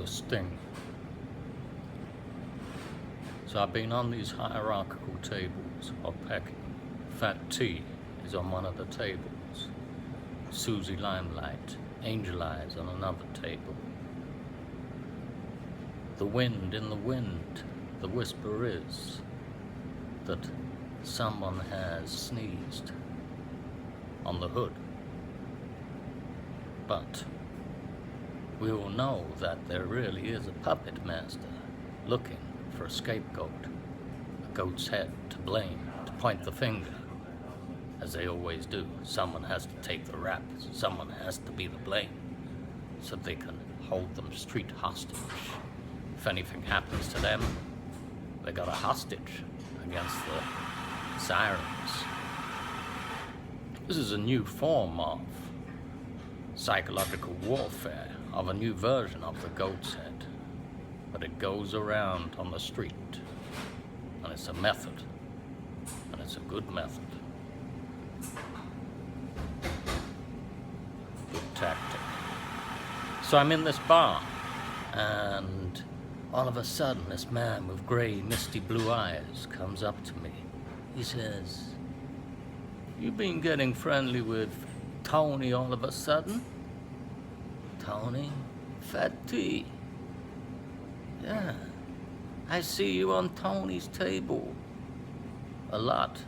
this thing. So I've been on these hierarchical tables of pecking. Fat T is on one of the tables. Susie Limelight, Angel Eyes on another table. The wind in the wind, the whisper is that someone has sneezed on the hood. But we all know that there really is a puppet master looking for a scapegoat, a goat's head to blame, to point the finger, as they always do. Someone has to take the rap, someone has to be the blame, so they can hold them street hostage. If anything happens to them, they got a hostage against the sirens. This is a new form of psychological warfare, of a new version of the goat's head, but it goes around on the street, and it's a method, and it's a good method. Good tactic. So I'm in this bar, and all of a sudden this man with gray, misty blue eyes comes up to me. He says, "You been getting friendly with Tony all of a sudden?" "Tony? Fat T? Yeah, I see you on Tony's table a lot."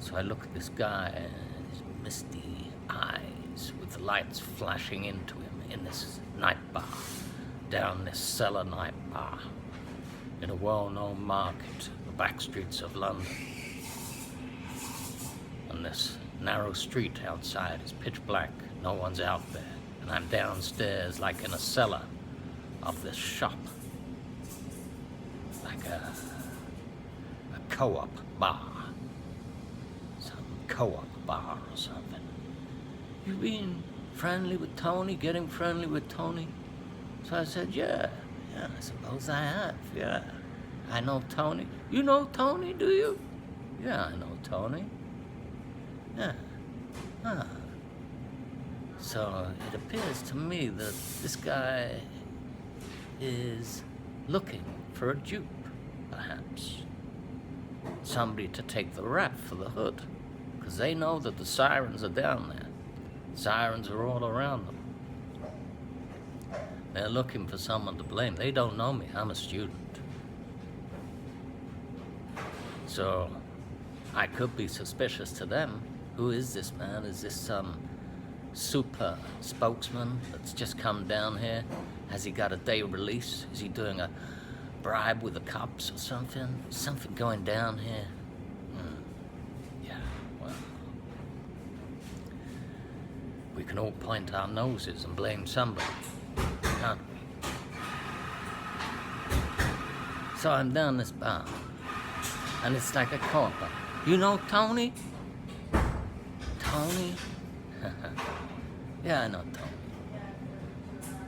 So I look at this guy and his misty eyes with the lights flashing into him in this night bar, down this cellar night bar, in a well-known market, the backstreets of London. And this narrow street outside is pitch black, no one's out there, and I'm downstairs like in a cellar of this shop, like a co-op bar, some co-op bar or something. "You been friendly with Tony, getting friendly with Tony?" So I said, yeah, I suppose I have, yeah. "I know Tony." "You know Tony, do you?" "Yeah, I know Tony." "Yeah, ah." So it appears to me that this guy is looking for a dupe, perhaps. Somebody to take the rap for the hood, because they know that the sirens are down there. Sirens are all around them. They're looking for someone to blame. They don't know me, I'm a student. So I could be suspicious to them. Who is this man? Is this some super spokesman that's just come down here? Has he got a day release? Is he doing a bribe with the cops or something? Something going down here? Yeah, well, we can all point our noses and blame somebody, can't we? So I'm down this bar, and it's like a co-op bar. "You know Tony?" "Tony?" "Yeah, I know Tony."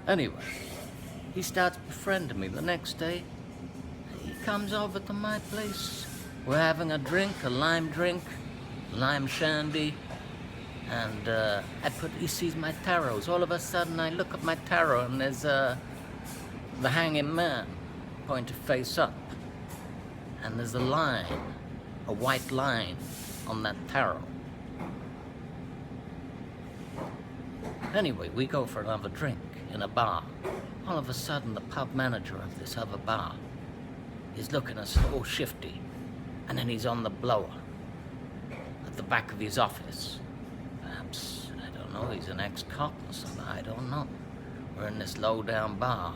Anyway, he starts befriending me. The next day, he comes over to my place. We're having a drink, a lime shandy, and he sees my tarots. All of a sudden, I look at my tarot, and there's the hanging man pointed face up, and there's a line, a white line on that tarot. Anyway, we go for another drink in a bar. All of a sudden, the pub manager of this other bar is looking at us all shifty, and then he's on the blower at the back of his office. Perhaps, I don't know, he's an ex-cop or something, I don't know. We're in this low-down bar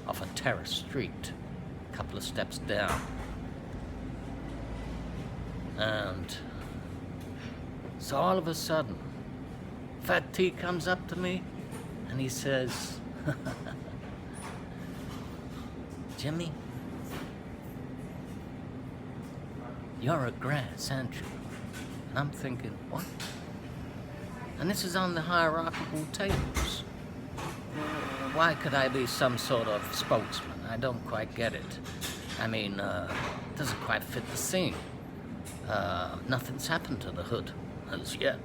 off a terrace street, a couple of steps down. And so all of a sudden, Fat T comes up to me, and he says, "Jimmy, you're a grass, aren't you?" And I'm thinking, what? And this is on the hierarchical tables. Why could I be some sort of spokesman? I don't quite get it. I mean, it doesn't quite fit the scene. Nothing's happened to the hood as yet.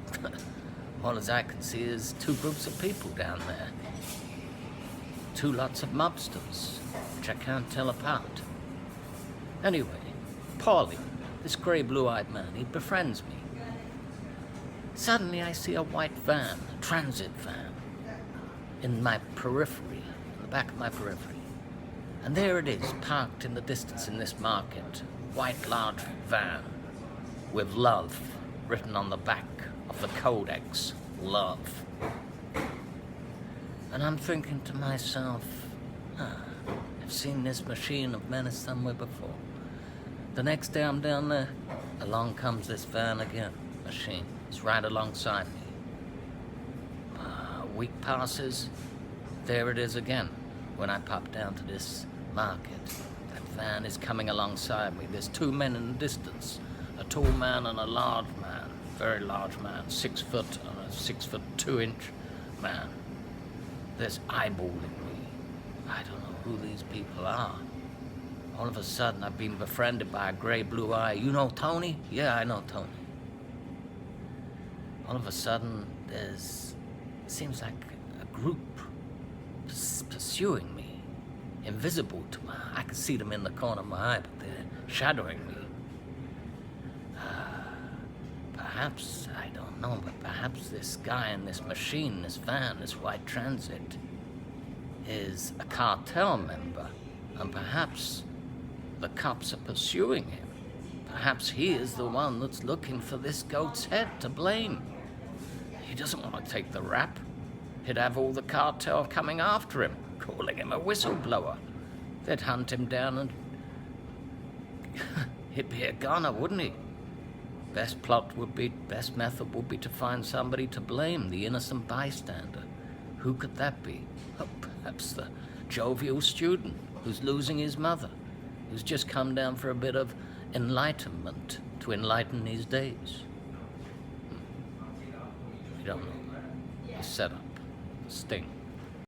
All as I can see is two groups of people down there. two lots of mobsters, which I can't tell apart. Anyway, Paulie, this grey blue-eyed man, he befriends me. Suddenly I see a white van, a transit van, in my periphery, in the back of my periphery. And there it is, parked in the distance in this market, white large van, with love written on the back of the codex, love. And I'm thinking to myself, I've seen this machine of menace somewhere before. The next day I'm down there, along comes this van again, machine. It's right alongside me. A week passes, there it is again. When I pop down to this market, that van is coming alongside me. There's two men in the distance, a tall man and a large man, very large man, 6 foot and a 6'2" man. There's eyeballing me. I don't know who these people are. All of a sudden, I've been befriended by a gray blue eye. You know Tony? Yeah, I know Tony. All of a sudden, seems like a group pursuing me, invisible to my eye. I can see them in the corner of my eye, but they're shadowing me. Perhaps, I don't know, but perhaps this guy in this machine, this van, this white transit, is a cartel member, and perhaps the cops are pursuing him. Perhaps he is the one that's looking for this goat's head to blame. He doesn't want to take the rap. He'd have all the cartel coming after him, calling him a whistleblower. They'd hunt him down and he'd be a goner, wouldn't he? Best method would be to find somebody to blame, the innocent bystander. Who could that be? Oh, perhaps the jovial student who's losing his mother, who's just come down for a bit of enlightenment to enlighten his days. You don't know. The setup, the sting.